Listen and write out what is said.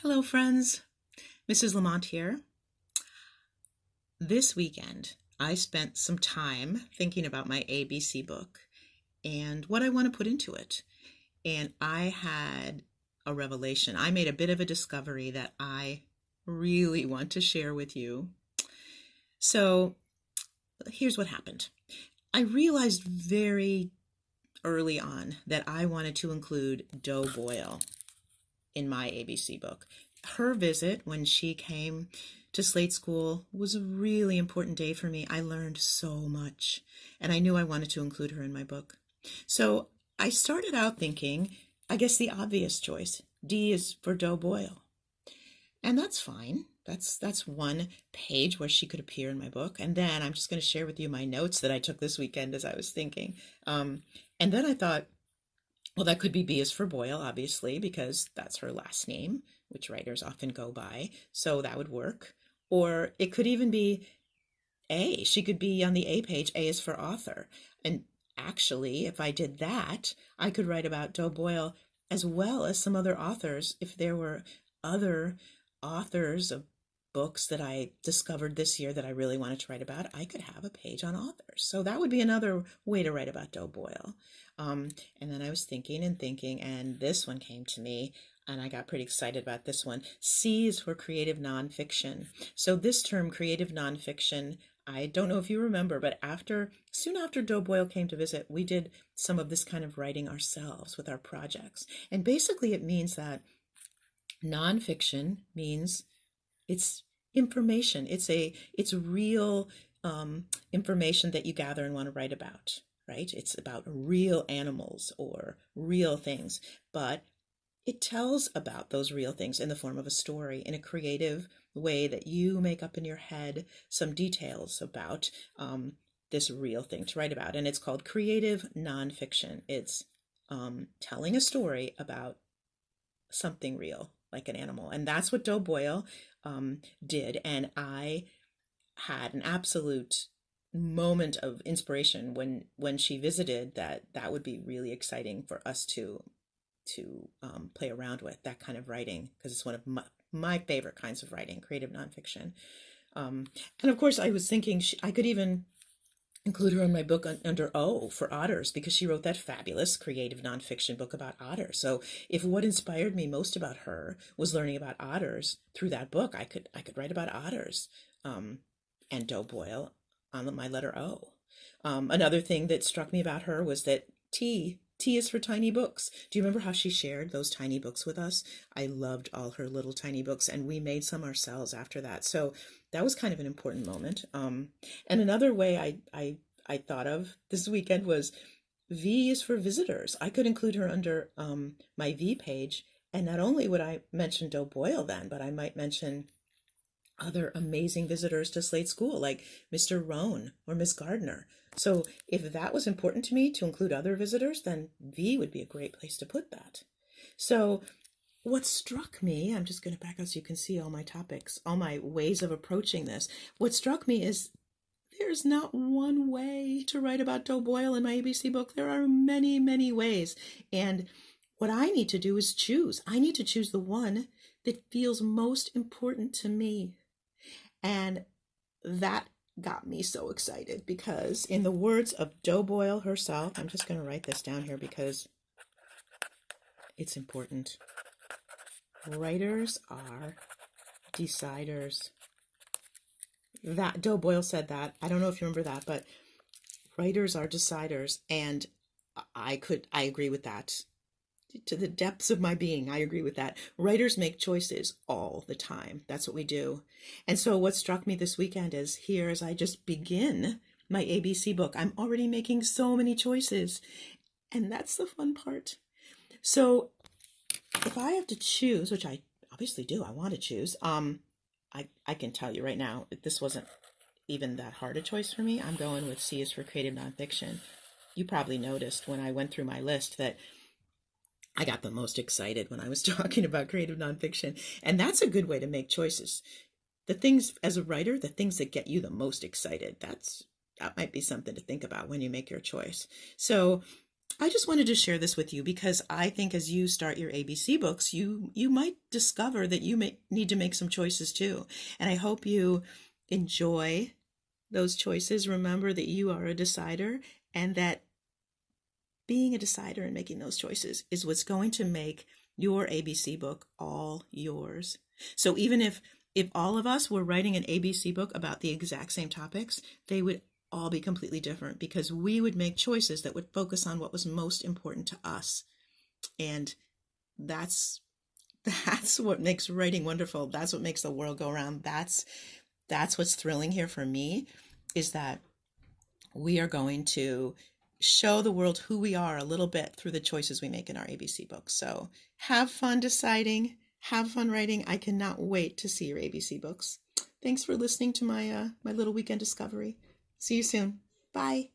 Hello, friends. Mrs. Lamont here. This weekend, I spent some time thinking about my ABC book and what I want to put into it. And I had a revelation. I made a bit of a discovery that I really want to share with you. So, here's what happened. I realized very early on that I wanted to include Doe Boyle in my ABC book. Her visit when she came to Slate School was a really important day for me. I learned so much, and I knew I wanted to include her in my book. So I started out thinking, I guess the obvious choice, D is for Doe Boyle. And that's fine. That's one page where she could appear in my book. And then I'm just going to share with you my notes that I took this weekend as I was thinking. And then I thought, well, that could be B is for Boyle, obviously, because that's her last name, which writers often go by. So that would work. Or it could even be A. She could be on the A page. A is for author. And actually, if I did that, I could write about Doe Boyle as well as some other authors. If there were other authors of books that I discovered this year that I really wanted to write about, I could have a page on authors. So that would be another way to write about Doe Boyle. And then I was thinking and thinking, and this one came to me, and I got pretty excited about this one. C is for creative nonfiction. So this term, creative nonfiction, I don't know if you remember, but soon after Doe Boyle came to visit, we did some of this kind of writing ourselves with our projects. And basically it means that nonfiction means it's information. It's real information that you gather and want to write about, right? It's about real animals or real things, but it tells about those real things in the form of a story in a creative way that you make up in your head some details about this real thing to write about. And it's called creative nonfiction. It's telling a story about something real, like an animal. And that's what Doe Boyle did. And I had an absolute moment of inspiration when she visited that would be really exciting for us to play around with that kind of writing, because it's one of my favorite kinds of writing, creative nonfiction. And of course, I was thinking I could even include her in my book under O for Otters, because she wrote that fabulous creative nonfiction book about otters. So if what inspired me most about her was learning about otters through that book, I could write about otters and Doe Boyle on my letter O. Another thing that struck me about her was that T is for tiny books. Do you remember how she shared those tiny books with us? I loved all her little tiny books, and we made some ourselves after that. So that was kind of an important moment. And another way I thought of this weekend was V is for visitors. I could include her under my V page, and not only would I mention Doe Boyle then, but I might mention other amazing visitors to Slate School, like Mr. Rohn or Miss Gardner. So if that was important to me to include other visitors, then V would be a great place to put that. So what struck me, I'm just going to back up so you can see all my topics, all my ways of approaching this. What struck me is there's not one way to write about Doe Boyle in my ABC book. There are many, many ways. And what I need to do is choose. I need to choose the one that feels most important to me. And that got me so excited, because in the words of Doe Boyle herself, I'm just going to write this down here because it's important. Writers are deciders. That Doe Boyle said that. I don't know if you remember that, but writers are deciders, and I agree with that. To the depths of my being, I agree with that. Writers make choices all the time. That's what we do. And so what struck me this weekend is, here as I just begin my ABC book, I'm already making so many choices. And that's the fun part. So if I have to choose, which I obviously do, I want to choose, I can tell you right now, this wasn't even that hard a choice for me. I'm going with C is for creative nonfiction. You probably noticed when I went through my list that I got the most excited when I was talking about creative nonfiction. And that's a good way to make choices. The things, as a writer, the things that get you the most excited, that might be something to think about when you make your choice. So I just wanted to share this with you because I think as you start your ABC books, you might discover that you may need to make some choices too. And I hope you enjoy those choices. Remember that you are a decider, and that being a decider and making those choices is what's going to make your ABC book all yours. So even if all of us were writing an ABC book about the exact same topics, they would all be completely different because we would make choices that would focus on what was most important to us. And that's what makes writing wonderful. That's what makes the world go around. That's what's thrilling here for me, is that we are going to show the world who we are a little bit through the choices we make in our ABC books. So have fun deciding, have fun writing. I cannot wait to see your ABC books. Thanks for listening to my little weekend discovery. See you soon. Bye.